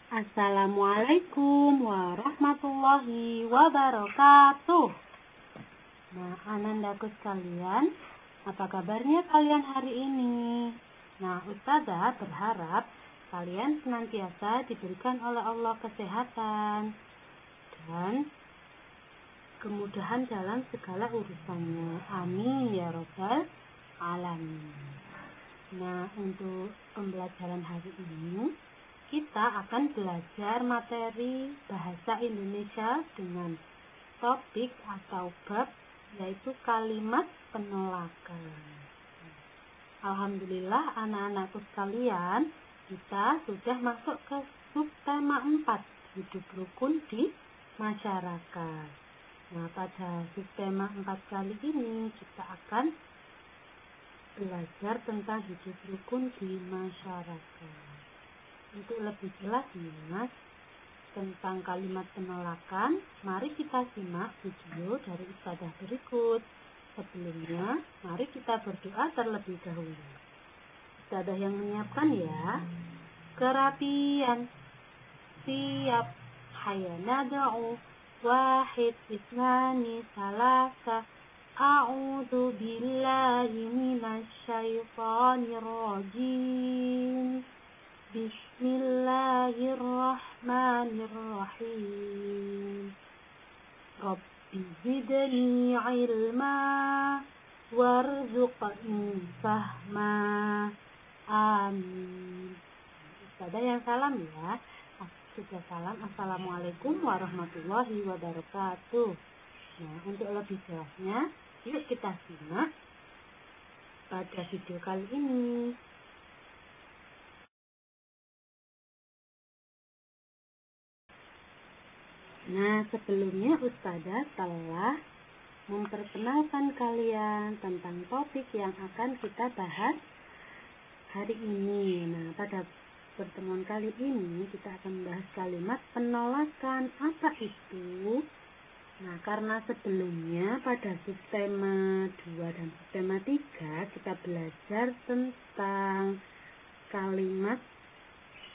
Assalamualaikum warahmatullahi wabarakatuh. Nah, anandaku sekalian, apa kabarnya kalian hari ini? Nah, Ustazah berharap kalian senantiasa diberikan oleh Allah kesehatan dan kemudahan dalam segala urusannya. Amin ya robbal alamin. Nah, untuk pembelajaran hari ini kita akan belajar materi bahasa Indonesia dengan topik atau bab yaitu kalimat penolakan. Alhamdulillah anak-anakku sekalian, kita sudah masuk ke subtema 4, hidup rukun di masyarakat. Nah, pada subtema 4 kali ini kita akan belajar tentang hidup rukun di masyarakat. Untuk lebih jelas nih tentang kalimat penolakan, mari kita simak video dari Ustazah berikut. Sebelumnya, mari kita berdoa terlebih dahulu. Ustazah yang menyiapkan ya. Kerapian, siap, hayya nada'u, wahid, isnani, salasa, a'udzu billahi minasyaitonir rajim. Bismillahirrahmanirrahim. Rabbi zidni ilma warzuqni fahma. Amin. Ustazah yang salam ya. Sudah salam. Assalamualaikum warahmatullahi wabarakatuh. Nah, untuk lebih jelasnya, yuk kita simak pada video kali ini. Nah, sebelumnya Ustazah telah memperkenalkan kalian tentang topik yang akan kita bahas hari ini. Nah, pada pertemuan kali ini kita akan membahas kalimat penolakan. Apa itu? Nah, karena sebelumnya pada subtema 2 dan subtema 3 kita belajar tentang kalimat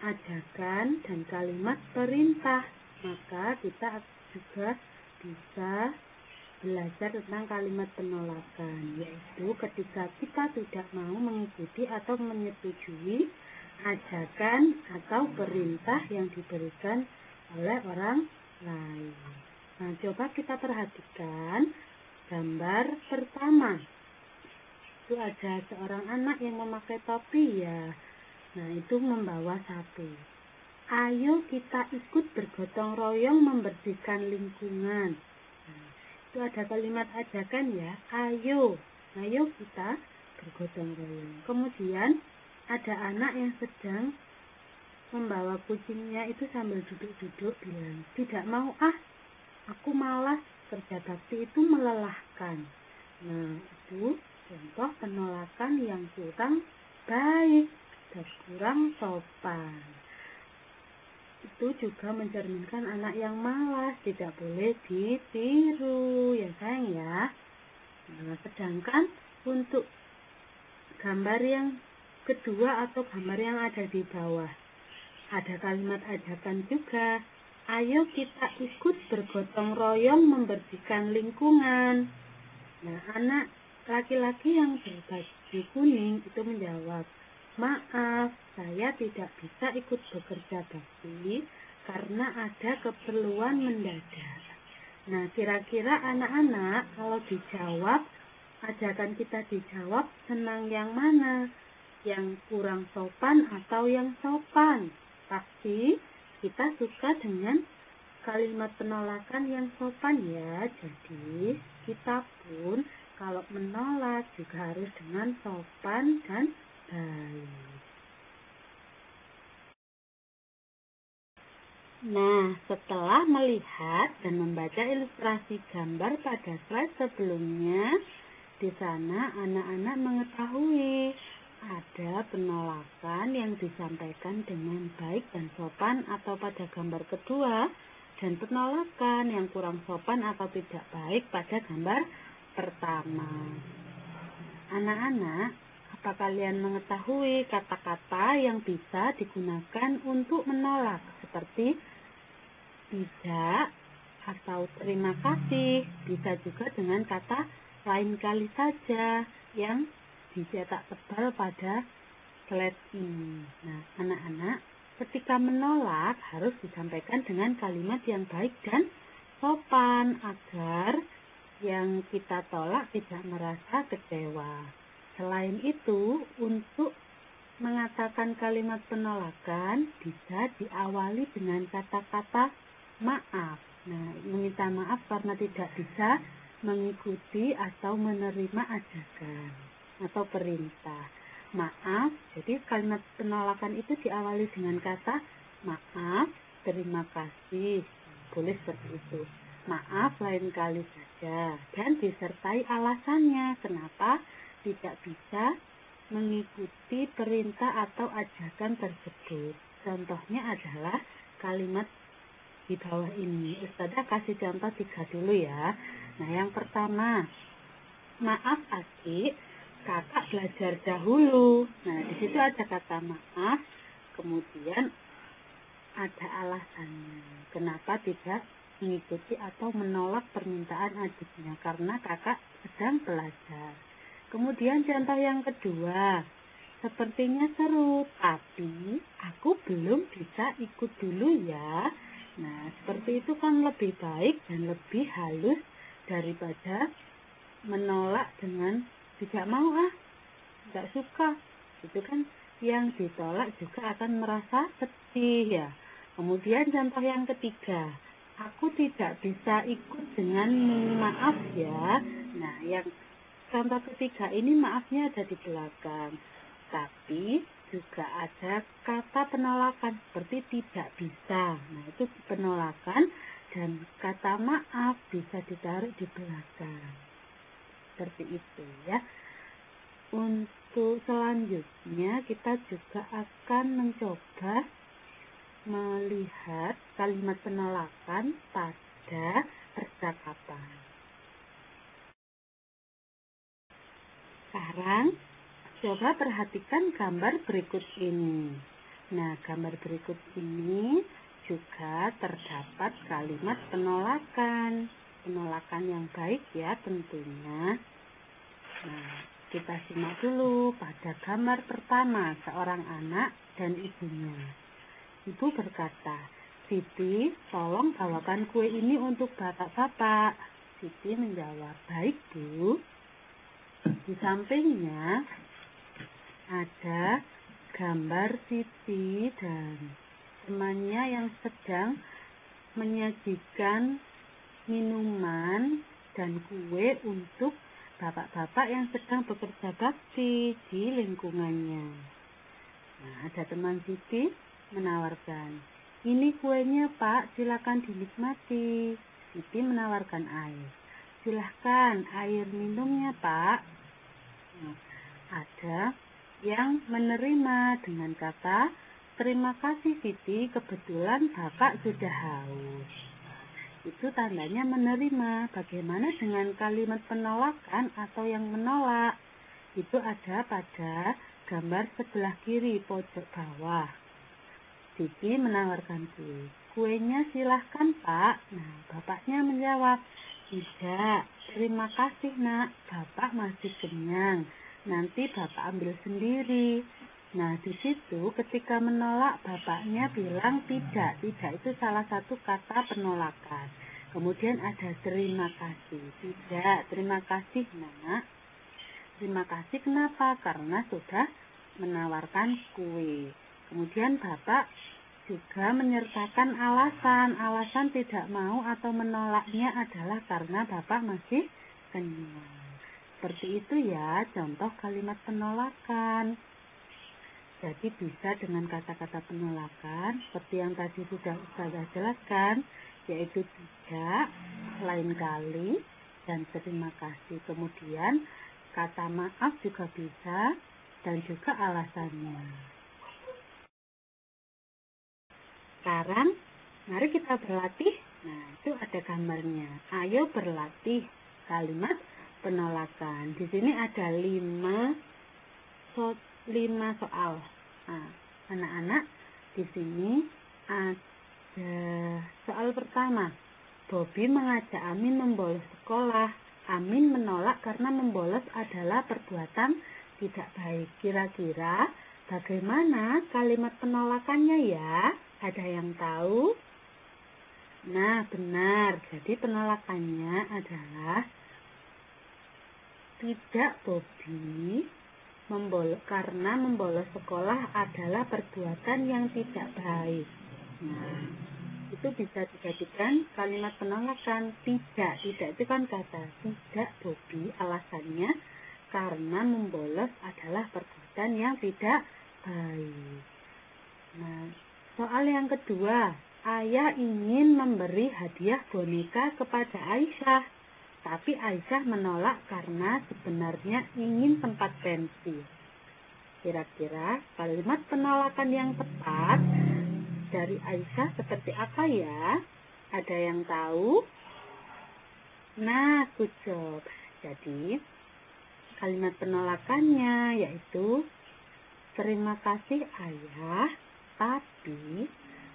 ajakan dan kalimat perintah, maka kita juga bisa belajar tentang kalimat penolakan, yaitu ketika kita tidak mau mengikuti atau menyetujui ajakan atau perintah yang diberikan oleh orang lain. Nah, coba kita perhatikan gambar pertama. Itu ada seorang anak yang memakai topi ya. Nah, itu membawa sapu. Ayo kita ikut bergotong royong membersihkan lingkungan. Nah, itu ada kalimat ajakan ya. Ayo kita bergotong royong. Kemudian ada anak yang sedang membawa kucingnya itu sambil duduk-duduk bilang, tidak mau aku malas, kerja bakti itu melelahkan. Nah, itu contoh penolakan yang kurang baik dan kurang sopan. Itu juga mencerminkan anak yang malas, tidak boleh ditiru ya sayang ya. Nah, sedangkan untuk gambar yang kedua atau gambar yang ada di bawah, ada kalimat ajakan juga. Ayo kita ikut bergotong royong membersihkan lingkungan. Nah, anak laki-laki yang berbaju kuning itu menjawab, maaf, saya tidak bisa ikut bekerja bakti karena ada keperluan mendadak. Nah, kira-kira anak-anak kalau dijawab, ajakan kita dijawab senang yang mana? Yang kurang sopan atau yang sopan? Pasti kita suka dengan kalimat penolakan yang sopan ya. Jadi kita pun kalau menolak juga harus dengan sopan dan baik. Nah, setelah melihat dan membaca ilustrasi gambar pada slide sebelumnya, di sana anak-anak mengetahui ada penolakan yang disampaikan dengan baik dan sopan atau pada gambar kedua, dan penolakan yang kurang sopan atau tidak baik pada gambar pertama. Anak-anak, Apa kalian mengetahui kata-kata yang bisa digunakan untuk menolak seperti tidak atau terima kasih? Bisa juga dengan kata lain kali saja yang dicetak tebal pada slide ini. Nah, anak-anak, ketika menolak harus disampaikan dengan kalimat yang baik dan sopan agar yang kita tolak tidak merasa kecewa. Selain itu, untuk mengatakan kalimat penolakan bisa diawali dengan kata-kata maaf. Nah, meminta maaf karena tidak bisa mengikuti atau menerima ajakan atau perintah. Maaf, jadi kalimat penolakan itu diawali dengan kata maaf, terima kasih. Boleh seperti itu. Maaf, lain kali saja. Dan disertai alasannya kenapa tidak bisa mengikuti perintah atau ajakan tersebut. Contohnya adalah kalimat di bawah ini. Ustazah kasih contoh 3 dulu ya. Nah, yang pertama, maaf adik, kakak belajar dahulu. Nah, di situ ada kata maaf, kemudian ada alasannya. Kenapa tidak mengikuti atau menolak permintaan adiknya? Karena kakak sedang belajar. Kemudian contoh yang kedua, sepertinya seru, tapi aku belum bisa ikut dulu ya. Nah, seperti itu kan lebih baik dan lebih halus daripada menolak dengan tidak mau tidak suka. Itu kan yang ditolak juga akan merasa sedih ya. Kemudian contoh yang ketiga, aku tidak bisa ikut dengan maaf ya. Nah, yang contoh ketiga ini maafnya ada di belakang, tapi juga ada kata penolakan seperti tidak bisa. Nah, itu penolakan dan kata maaf bisa ditaruh di belakang. Seperti itu ya. Untuk selanjutnya kita juga akan mencoba melihat kalimat penolakan pada percakapan. Sekarang coba perhatikan gambar berikut ini. Nah, gambar berikut ini juga terdapat kalimat penolakan. Penolakan yang baik ya tentunya. Nah, kita simak dulu pada gambar pertama, seorang anak dan ibunya. Ibu berkata, Siti, tolong bawakan kue ini untuk bapak-bapak. Siti menjawab, baik Bu. Di sampingnya ada gambar Siti dan temannya yang sedang menyajikan minuman dan kue untuk bapak-bapak yang sedang bekerja bakti di lingkungannya. Nah, ada teman Siti menawarkan, ini kuenya Pak, silakan dinikmati. Siti menawarkan air. Silahkan air minumnya Pak. Nah, ada yang menerima dengan kata, terima kasih Siti, kebetulan Bapak sudah haus. Itu tandanya menerima. Bagaimana dengan kalimat penolakan atau yang menolak? Itu ada pada gambar sebelah kiri pojok bawah. Siti menawarkan kue. Kuenya silahkan Pak. Nah, bapaknya menjawab, tidak, terima kasih Nak, Bapak masih kenyang. Nanti Bapak ambil sendiri. Nah, di situ ketika menolak bapaknya bilang tidak. Tidak itu salah satu kata penolakan. Kemudian ada terima kasih. Tidak, terima kasih Nak. Terima kasih kenapa? Karena sudah menawarkan kue. Kemudian bapak juga menyertakan alasan. Alasan tidak mau atau menolaknya adalah karena bapak masih kenyang. Seperti itu ya contoh kalimat penolakan. Jadi bisa dengan kata-kata penolakan seperti yang tadi sudah saya jelaskan, yaitu tidak, lain kali, dan terima kasih. Kemudian kata maaf juga bisa dan juga alasannya. Sekarang mari kita berlatih. Nah, itu ada gambarnya. Ayo berlatih kalimat penolakan. Di sini ada 5 5 soal. Nah, anak-anak, di sini ada soal pertama. Bobby mengajak Amin membolos sekolah. Amin menolak karena membolos adalah perbuatan tidak baik. Kira-kira bagaimana kalimat penolakannya ya? Ada yang tahu? Nah, benar. Jadi penolakannya adalah tidak, Bobby karena membolos sekolah adalah perbuatan yang tidak baik. Nah, itu bisa dijadikan kalimat penolakan. Tidak itu kan kata. Tidak, Bobby, alasannya karena membolos adalah perbuatan yang tidak baik. Nah, soal yang kedua, ayah ingin memberi hadiah boneka kepada Aisyah, tapi Aisyah menolak karena sebenarnya ingin tempat pensil. Kira-kira kalimat penolakan yang tepat dari Aisyah seperti apa ya? Ada yang tahu? Nah, good job. Jadi, kalimat penolakannya yaitu terima kasih ayah, tapi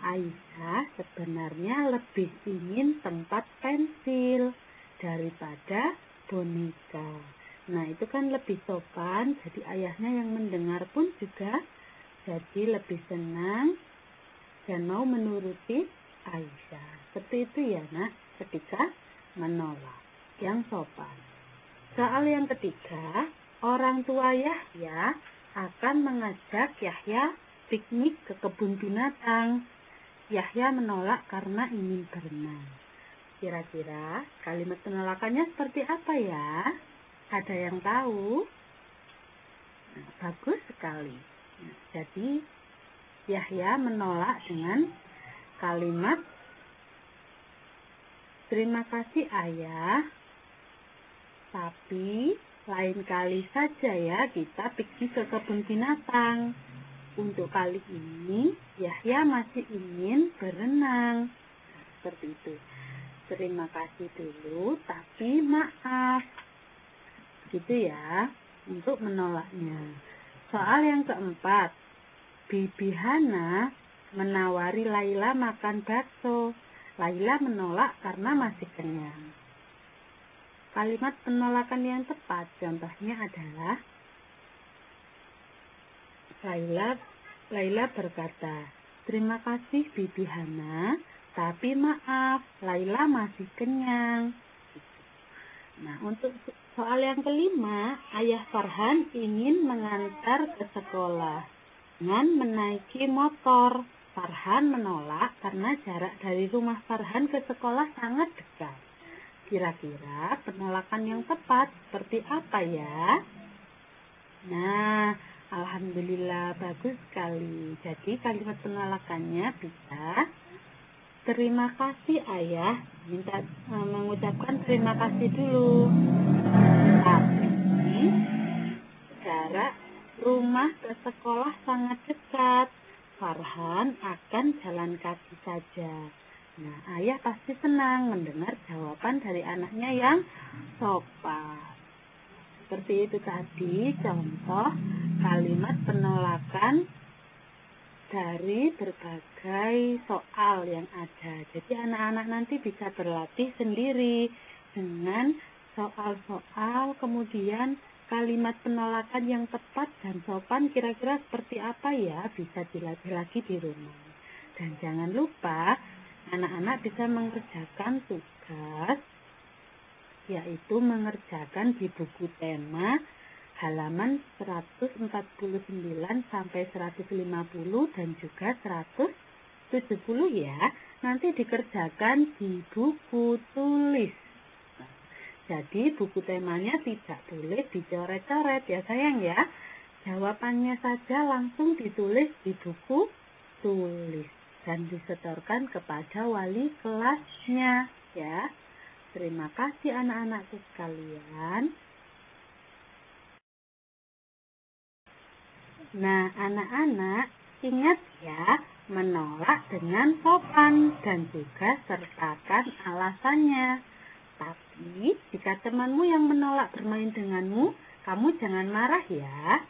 Aisyah sebenarnya lebih ingin tempat pensil daripada boneka. Nah, itu kan lebih sopan, jadi ayahnya yang mendengar pun juga jadi lebih senang dan mau menuruti Aisyah. Seperti itu ya, Nak, ketika menolak, yang sopan. Soal yang ketiga, orang tua Yahya akan mengajak Yahya piknik ke kebun binatang. Yahya menolak karena ingin berenang. Kira-kira kalimat penolakannya seperti apa ya? Ada yang tahu? Nah, bagus sekali. Nah, jadi Yahya menolak dengan kalimat terima kasih ayah, tapi lain kali saja ya kita piknik ke kebun binatang. Untuk kali ini Yahya masih ingin berenang. Seperti itu. Terima kasih dulu, tapi maaf. Gitu ya, untuk menolaknya. Soal yang keempat, Bibi Hana menawari Laila makan bakso. Laila menolak karena masih kenyang. Kalimat penolakan yang tepat contohnya adalah Laila berkata, terima kasih Bibi Hana, tapi maaf, Laila masih kenyang. Nah, untuk soal yang kelima, ayah Farhan ingin mengantar ke sekolah dengan menaiki motor. Farhan menolak karena jarak dari rumah Farhan ke sekolah sangat dekat. Kira-kira penolakan yang tepat seperti apa ya? Nah, alhamdulillah bagus sekali. Jadi kalimat penolakannya bisa terima kasih ayah, mengucapkan terima kasih dulu. Tapi jarak rumah ke sekolah sangat dekat. Farhan akan jalan kaki saja. Nah, ayah pasti senang mendengar jawaban dari anaknya yang sopan. Seperti itu tadi contoh kalimat penolakan dari berbagai soal yang ada. Jadi anak-anak nanti bisa berlatih sendiri dengan soal-soal, kemudian kalimat penolakan yang tepat dan sopan kira-kira seperti apa ya, bisa dilatih lagi di rumah. Dan jangan lupa anak-anak bisa mengerjakan tugas, yaitu mengerjakan di buku tema halaman 149 sampai 150 dan juga 170 ya. Nanti dikerjakan di buku tulis. Jadi buku temanya tidak boleh dicoret-coret ya sayang ya. Jawabannya saja langsung ditulis di buku tulis dan disetorkan kepada wali kelasnya ya. Terima kasih anak-anakku sekalian. Nah, anak-anak ingat ya, menolak dengan sopan dan juga sertakan alasannya. Tapi, jika temanmu yang menolak bermain denganmu, kamu jangan marah ya.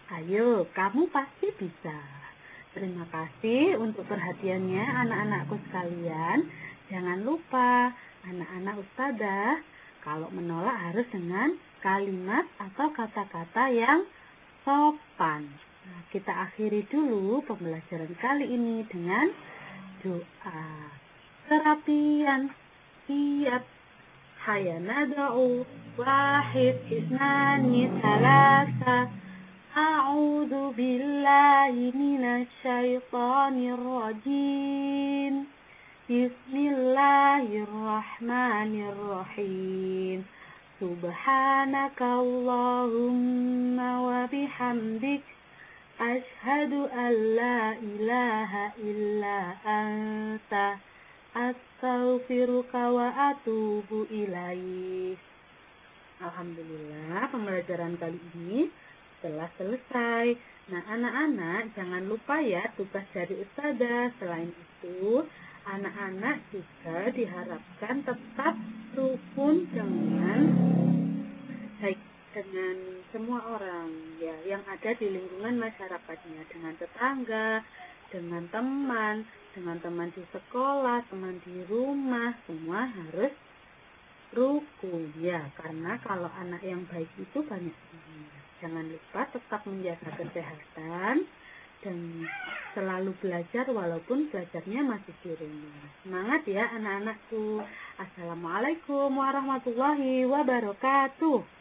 Ayo, kamu pasti bisa. Terima kasih untuk perhatiannya anak-anakku sekalian. Jangan lupa, anak-anak ustadzah, kalau menolak harus dengan kalimat atau kata-kata yang sopan. Nah, kita akhiri dulu pembelajaran kali ini dengan doa. Terapian siap. Hayya nada'u wahid isnani salasa. A'udzu billahi minasyaitonir rajim. Bismillahirrahmanirrahim. Subhanaka Allahumma wa bihamdik asyhadu an la ilaha illa anta astaghfiruka wa atubu ilaih. Alhamdulillah, pembelajaran kali ini telah selesai. Nah, anak-anak jangan lupa ya tugas dari ustadzah. Selain itu, anak-anak juga diharapkan tetap rukun dengan semua orang ya yang ada di lingkungan masyarakatnya, dengan tetangga, dengan teman di sekolah, teman di rumah, semua harus rukun ya, karena kalau anak yang baik itu banyak temannya. Jangan lupa tetap menjaga kesehatan dan selalu belajar walaupun belajarnya masih di rumah. Semangat ya anak-anakku. Assalamualaikum warahmatullahi wabarakatuh.